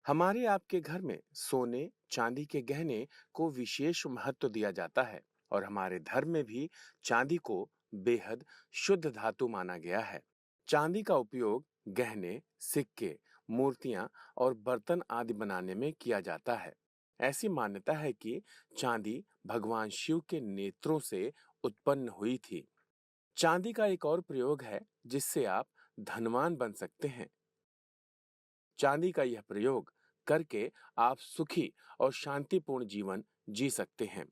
हमारे आपके घर में सोने चांदी के गहने को विशेष महत्व दिया जाता है और हमारे धर्म में भी चांदी को बेहद शुद्ध धातु माना गया है। चांदी का उपयोग गहने, सिक्के, मूर्तियां और बर्तन आदि बनाने में किया जाता है। ऐसी मान्यता है कि चांदी भगवान शिव के नेत्रों से उत्पन्न हुई थी। चांदी का एक और प्रयोग है जिससे आप धनवान बन सकते हैं। चांदी का यह प्रयोग करके आप सुखी और शांतिपूर्ण जीवन जी सकते हैं।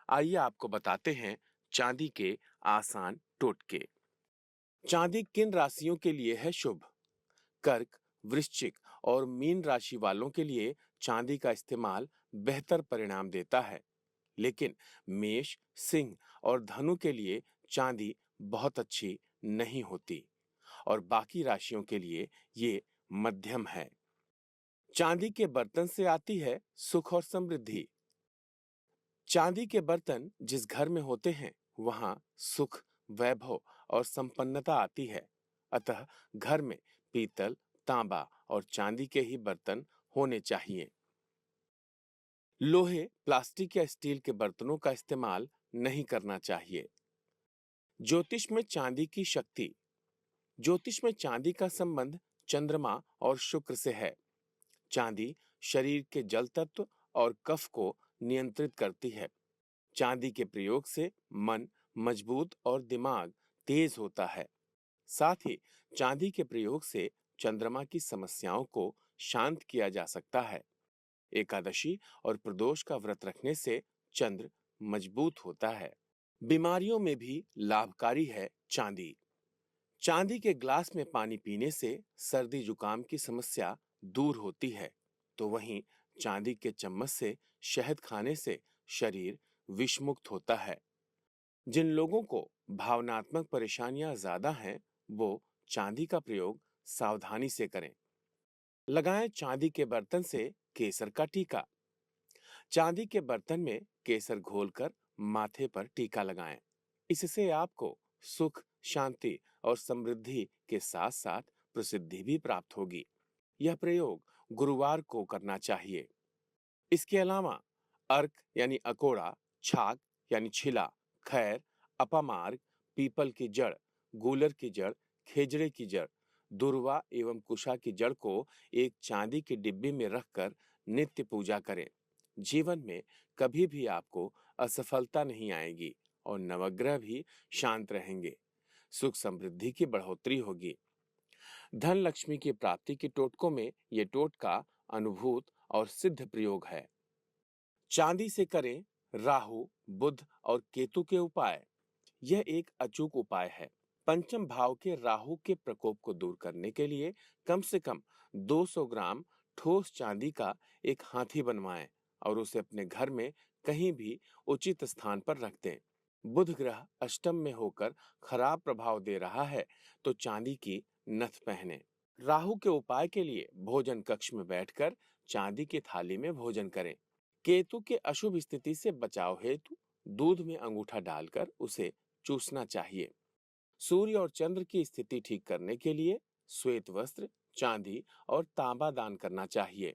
आइए आपको बताते हैं चांदी के आसान टोटके। चांदी किन राशियों के लिए है शुभ? कर्क, वृश्चिक और मीन राशि वालों के लिए चांदी का इस्तेमाल बेहतर परिणाम देता है, लेकिन मेष, सिंह और धनु के लिए चांदी बहुत अच्छी नहीं होती और बाकी राशियों के लिए ये मध्यम है। चांदी के बर्तन से आती है सुख और समृद्धि। चांदी के बर्तन जिस घर में होते हैं वहां सुख, वैभव और संपन्नता आती है। अतः घर में पीतल, तांबा और चांदी के ही बर्तन होने चाहिए। लोहे, प्लास्टिक या स्टील के बर्तनों का इस्तेमाल नहीं करना चाहिए। ज्योतिष में चांदी की शक्ति। ज्योतिष में चांदी का संबंध चंद्रमा और शुक्र से है। चांदी शरीर के जल तत्व और कफ को नियंत्रित करती है। चांदी के प्रयोग से मन मजबूत और दिमाग तेज होता है। साथ ही चांदी के प्रयोग से चंद्रमा की समस्याओं को शांत किया जा सकता है। एकादशी और प्रदोष का व्रत रखने से चंद्र मजबूत होता है। बीमारियों में भी लाभकारी है चांदी। चांदी के ग्लास में पानी पीने से सर्दी जुकाम की समस्या दूर होती है, तो वहीं चांदी के चम्मच से शहद खाने से शरीर विषमुक्त होता है। जिन लोगों को भावनात्मक परेशानियां ज्यादा हैं, वो चांदी का प्रयोग सावधानी से करें। लगाएं चांदी के बर्तन से केसर का टीका। चांदी के बर्तन में केसर घोलकर माथे पर टीका लगाएं। इससे आपको सुख, शांति और समृद्धि के साथ साथ प्रसिद्धि भी प्राप्त होगी। यह प्रयोग गुरुवार को करना चाहिए। इसके अलावा अर्क यानी अकोड़ा, छाक यानी छिला, खैर, अपामार्ग, पीपल की जड़, गूलर की जड़, खेजड़े की जड़, दुर्वा एवं कुशा की जड़ को एक चांदी की डिब्बी में रखकर नित्य पूजा करें। जीवन में कभी भी आपको असफलता नहीं आएगी और नवग्रह भी शांत रहेंगे। सुख समृद्धि की बढ़ोतरी होगी। धन लक्ष्मी की प्राप्ति के टोटकों में ये टोटका अनुभूत और सिद्ध प्रयोग है। चांदी से करें राहु, बुध और केतु के उपाय। यह एक अचूक उपाय है। पंचम भाव के राहु के प्रकोप को दूर करने के लिए कम से कम 200 ग्राम ठोस चांदी का एक हाथी बनवाएं और उसे अपने घर में कहीं भी उचित स्थान पर रख दें। बुध ग्रह अष्टम में होकर खराब प्रभाव दे रहा है, तो चांदी की नथ पहने। राहु के उपाय के लिए भोजन कक्ष में बैठकर चांदी की थाली में भोजन करें। केतु के अशुभ स्थिति से बचाव हेतु दूध में अंगूठा डालकर उसे चूसना चाहिए। सूर्य और चंद्र की स्थिति ठीक करने के लिए श्वेत वस्त्र, चांदी और तांबा दान करना चाहिए।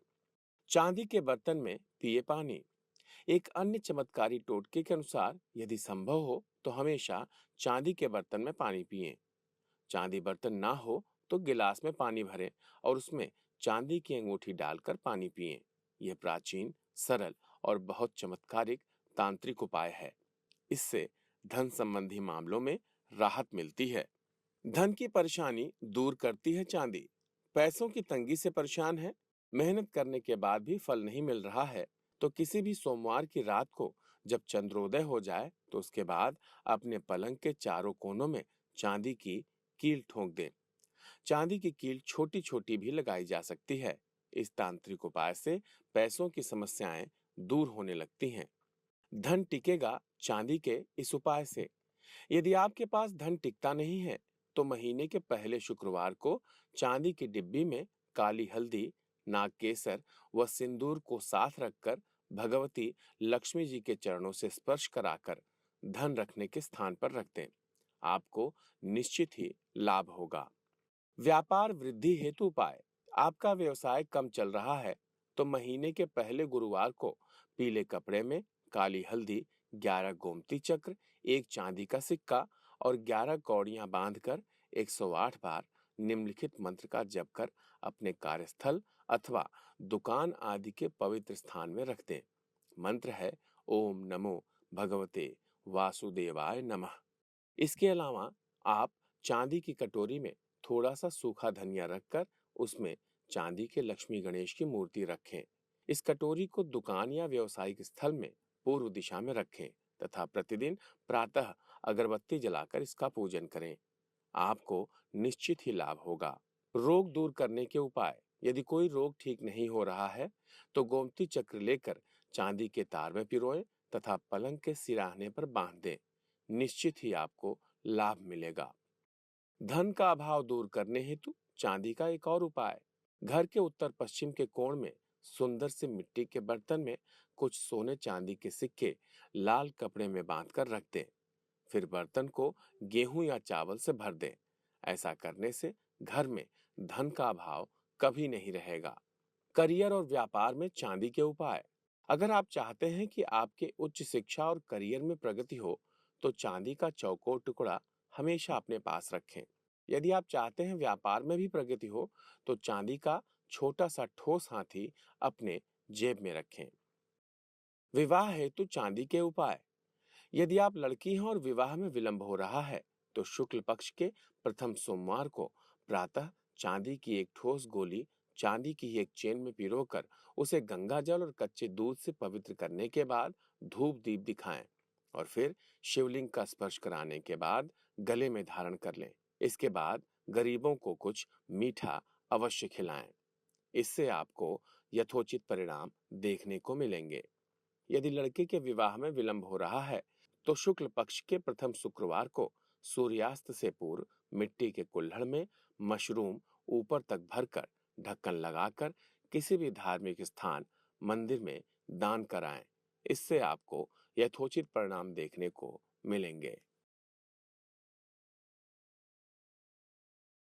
चांदी के बर्तन में पिए पानी। एक अन्य चमत्कारी टोटके के अनुसार यदि संभव हो तो हमेशा चांदी के बर्तन में पानी पिएं। चांदी बर्तन ना हो तो गिलास में पानी भरें और उसमें चांदी की अंगूठी डालकर पानी पिएं। यह प्राचीन, सरल और बहुत चमत्कारिक तांत्रिक उपाय है। इससे धन संबंधी मामलों में राहत मिलती है। धन की परेशानी दूर करती है चांदी। पैसों की तंगी से परेशान है, मेहनत करने के बाद भी फल नहीं मिल रहा है, तो किसी भी सोमवार की रात को जब चंद्रोदय हो जाए तो उसके बाद अपने पलंग के चारों कोनों में चांदी की कील ठोक दें। चांदी की कील छोटी छोटी भी लगाई जा सकती है। इस तांत्रिक उपाय से पैसों की समस्याएं दूर होने लगती हैं। धन टिकेगा चांदी के इस उपाय से। यदि आपके पास धन टिकता नहीं है तो महीने के पहले शुक्रवार को चांदी की डिब्बी में काली हल्दी, नागकेसर व सिंदूर को साथ रखकर भगवती लक्ष्मी जी के चरणों से स्पर्श कराकर धन रखने के स्थान पर रख दें। आपको निश्चित ही लाभ होगा। व्यापार वृद्धि हेतु उपाय। आपका व्यवसाय कम चल रहा है तो महीने के पहले गुरुवार को पीले कपड़े में काली हल्दी, 11 गोमती चक्र, एक चांदी का सिक्का और 11 कौड़ियां बांधकर 108 बार निम्नलिखित मंत्र का जप कर अपने कार्यस्थल अथवा दुकान आदि के पवित्र स्थान में रख दें। मंत्र है ओम नमो भगवते वासुदेवाय नमः। इसके अलावा आप चांदी की कटोरी में थोड़ा सा सूखा धनिया रखकर उसमें चांदी के लक्ष्मी गणेश की मूर्ति रखें। इस कटोरी को दुकान या व्यावसायिक स्थल में पूर्व दिशा में रखें तथा प्रतिदिन प्रातः अगरबत्ती जलाकर इसका पूजन करें। आपको निश्चित ही लाभ होगा। रोग दूर करने के उपाय। यदि कोई रोग ठीक नहीं हो रहा है तो गोमती चक्र लेकर चांदी के तार में पिरोएं तथा पलंग के सिराहने पर बांध दें। निश्चित ही आपको लाभ मिलेगा। धन का अभाव दूर करने हेतु चांदी का एक और उपाय। घर के उत्तर पश्चिम के कोण में सुंदर से मिट्टी के बर्तन में कुछ सोने चांदी के सिक्के लाल कपड़े में बांधकर रख दें। फिर बर्तन को गेहूं या चावल से भर दें। ऐसा करने से घर में धन का अभाव कभी नहीं रहेगा। करियर और व्यापार में चांदी के उपाय। अगर आप चाहते हैं कि आपके उच्च शिक्षा और करियर में प्रगति हो तो चांदी का चौकोर टुकड़ा हमेशा अपने पास रखें। यदि आप चाहते हैं व्यापार में भी प्रगति हो तो चांदी का छोटा सा ठोस हाथी अपने जेब में रखें। विवाह हेतु चांदी के उपाय। यदि आप लड़की हैं और विवाह में विलंब हो रहा है तो शुक्ल पक्ष के प्रथम सोमवार को प्रातः चांदी की एक ठोस गोली चांदी की ही एक चेन में पिरोकर उसे गंगा जल और कच्चे दूध से पवित्र करने के बाद धूप दीप दिखाएं और फिर शिवलिंग का स्पर्श कराने के बाद गले में धारण कर लें। इसके बाद गरीबों को कुछ मीठा अवश्य खिलाएं। इससे आपको यथोचित परिणाम देखने को मिलेंगे। यदि लड़के के विवाह में विलंब हो रहा है तो शुक्ल पक्ष के प्रथम शुक्रवार को सूर्यास्त से पूर्व मिट्टी के कुल्हड़ में मशरूम ऊपर तक भरकर ढक्कन लगाकर किसी भी धार्मिक स्थान मंदिर में दान कराएं। इससे आपको यथोचित परिणाम देखने को मिलेंगे।